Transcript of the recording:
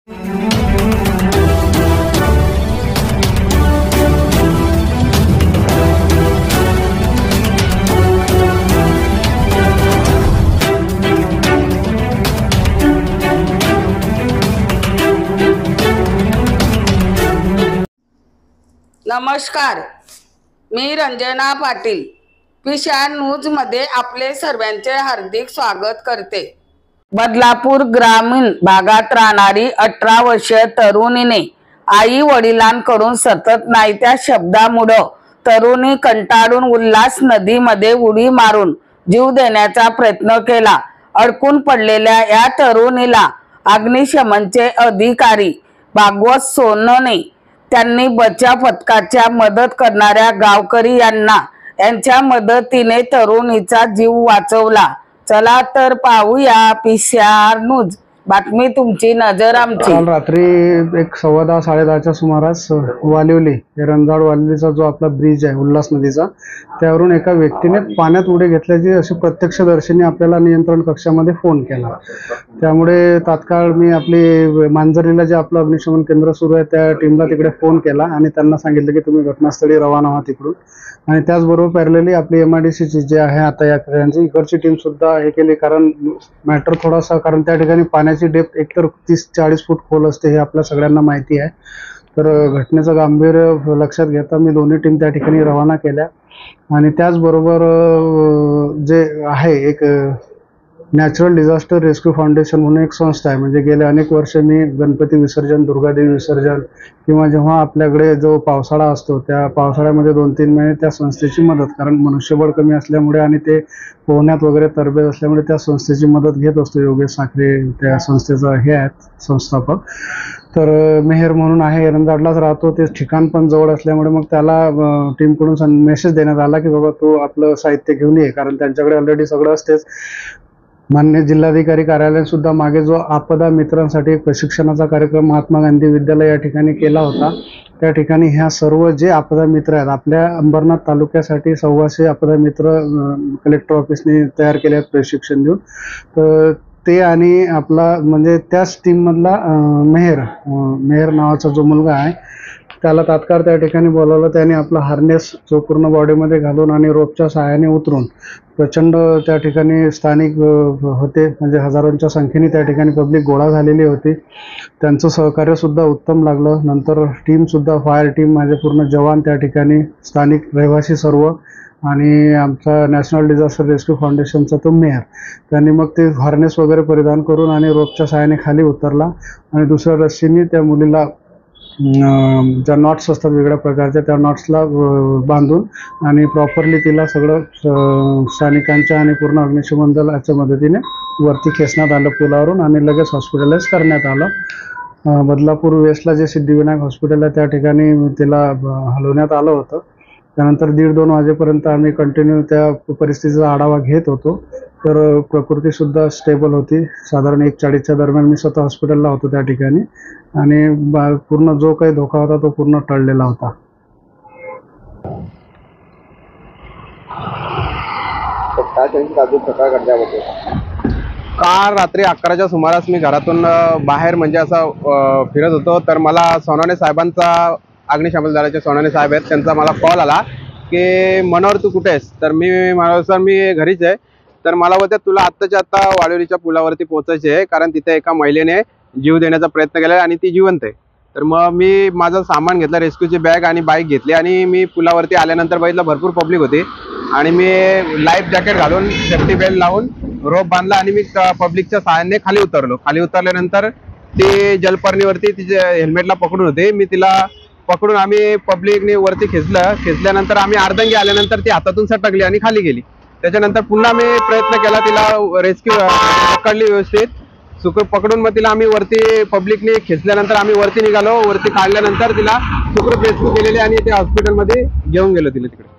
नमस्कार, मी रंजना पाटील पिशा न्यूज मध्ये आपले सर्वांचे हार्दिक स्वागत करते। बदलापूर ग्रामीण भागात राहणारी 18 वर्षीय तरुणीने आई वडिलांकडून सतत नाही त्या शब्दामुळे तरुणी कंटाळून उल्हास नदीमध्ये उडी मारून जीव देण्याचा प्रयत्न केला। अडकून पडलेल्या या तरुणीला अग्निशमनचे अधिकारी भागवत सोनोने त्यांनी बचाव पथकाच्या मदत करणाऱ्या गावकरी यांच्या मदतीने तरुणीचा जीव वाचवला। चला तर पाहूया पिशा न्यूज, बातमी तुमची नजर आमची। काल रात्री एक 10:15 10:30च्या सुमारास वालिवली रंजाड वालिवलीचा जो आपला ब्रिज आहे उल्हास नदीचा, त्यावरून एका व्यक्तीने पाण्यात उडी घेतल्याची अशी प्रत्यक्षदर्शींनी आपल्याला नियंत्रण कक्षामध्ये फोन केला। त्यामुळे तात्काळ मी आपली मांजरीला जे आपलं अग्निशमन केंद्र सुरू आहे त्या टीमला तिकडे फोन केला आणि त्यांना सांगितलं की तुम्ही घटनास्थळी रवाना व्हा तिकडून। आणि त्याचबरोबर पॅरलली आपली MIDCची जे आहे आता यांची इकडची टीम सुद्धा हे केली, कारण मॅटर थोडासा, कारण त्या ठिकाणी पाण्याची डेप्थ एकतर 30-40 फूट खोल असते हे आपल्या सगळ्यांना माहिती आहे। तर घटनेचं गांभीर्य लक्षात घेता मी दोन्ही टीम त्या ठिकाणी रवाना केल्या। आणि त्याचबरोबर जे आहे एक नॅचरल डिझास्टर रेस्क्यू फाउंडेशन म्हणून एक संस्था आहे, म्हणजे गेले अनेक वर्ष मी गणपती विसर्जन, दुर्गादेवी विसर्जन किंवा जेव्हा आपल्याकडे जो पावसाळा असतो त्या पावसाळ्यामध्ये 2-3 महिने त्या संस्थेची मदत, कारण मनुष्यबळ कमी असल्यामुळे आणि ते पोहण्यात वगैरे तरबेज असल्यामुळे त्या संस्थेची मदत घेत असतो। योगेश साखरे त्या संस्थेचा हे आहेत संस्थापक। तर मेहर म्हणून आहे, एरंजाडलाच राहतो, ते ठिकाण पण जवळ असल्यामुळे मग त्याला टीमकडून मेसेज देण्यात आला की बाबा तू आपलं साहित्य घेऊन ये, कारण त्यांच्याकडे ऑलरेडी सगळं असतेच। मान्य जिल्हाधिकारी कार्यालयाने सुद्धा मागे जो आपदा मित्रांसाठी एक प्रशिक्षणाचा कार्यक्रम महात्मा गांधी विद्यालय या ठिकाणी केला होता, त्या ठिकाणी ह्या सर्व जे आपदा मित्र आहेत आपल्या अंबरनाथ तालुक्यासाठी 125 आपदा मित्र कलेक्टर ऑफिसने तयार केले आहेत प्रशिक्षण देऊन। तर ते आणि आपला म्हणजे त्याच टीम मधला मेहर नावाचा जो मुलगा आहे त्याला तात्काळ त्या ठिकाणी बोलावलं। त्याने आपला हार्नेस जो पूर्ण बॉडीमध्ये घालून आणि रोपच्या सहाय्याने उतरून प्रचंड त्या ठिकाणी स्थानिक होते, म्हणजे हजारोंच्या संख्येने त्या ठिकाणी पब्लिक गोळा झालेली होती, त्यांचं सहकार्य सुद्धा उत्तम लागलं। नंतर टीम सुद्धा, फायर टीम, माझे पूर्ण जवान त्या ठिकाणी, स्थानिक रहिवासी सर्व, आणि आमचा नॅशनल डिझास्टर रेस्क्यू फाउंडेशनचा तो मेयर, त्यांनी मग ते हार्नेस वगैरे परिधान करून आणि रोपच्या सहाय्याने खाली उतरला आणि दुसऱ्या रस्सीने त्या मुलीला ज्या नॉट्स असतात वेगळ्या प्रकारच्या त्या नॉट्सला बांधून आणि प्रॉपरली तिला सगळं स्थानिकांच्या आणि पूर्ण अग्निशमन दलाच्या मदतीने वरती खेचण्यात आलं पुलावरून आणि लगेच हॉस्पिटलाइज करण्यात आलं। बदलापूर वेस्टला जे सिद्धिविनायक हॉस्पिटल आहे त्या ठिकाणी तिला हलवण्यात आलं होतं। त्यानंतर 1:30-2 वाजेपर्यंत आम्ही कंटिन्यू त्या परिस्थितीचा आढावा घेत होतो। तर प्रकृती सुद्धा स्टेबल होती, साधारण 1:40च्या दरम्यान मी स्वतः हॉस्पिटलला होतो त्या ठिकाणी, आणि पूर्ण जो काही धोका होता तो पूर्ण टळलेला होता। काल रात्री 11च्या सुमारास मी घरातून बाहेर म्हणजे असं फिरत होतो, तर मला सोनोने साहेबांचा, अग्निशमन दलाचे सोनोने साहेब आहेत, त्यांचा मला कॉल आला की मनोहर तू कुठे आहेस? तर मी म्हणालो सर मी घरीच आहे। तर मला बोलतात तुला आत्ताच्या आत्ता वाळवलीच्या पुलावरती पोहोचायचे आहे, कारण तिथे एका महिलेने जीव देण्याचा प्रयत्न केला आणि ती जिवंत आहे। तर मग मी माझं सामान घेतलं, रेस्क्यूची बॅग आणि बाईक घेतली आणि मी पुलावरती आल्यानंतर बघितलं भरपूर पब्लिक होती आणि मी लाईफ जॅकेट घालून सेफ्टी बेल्ट लावून रोप बांधला आणि मी पब्लिकच्या सहाय्याने खाली उतरलो। खाली उतरल्यानंतर ती जलपर्णीवरती तिचे हेल्मेटला पकडून होते, मी तिला पकडून आम्ही पब्लिकने वरती खेचल्यानंतर आम्ही अर्धंगी आल्यानंतर ती हातातून सटकली आणि खाली गेली। त्याच्यानंतर पुन्हा मी प्रयत्न केला, तिला रेस्क्यू पकडली व्यवस्थित पकडून, मग तिला आम्ही वरती पब्लिकने खेचल्यानंतर आम्ही वरती निघालो। वरती काढल्यानंतर तिला सुखरूप रेस्क्यू केलेली आणि ते हॉस्पिटलमध्ये घेऊन गेलो तिला तिकडे।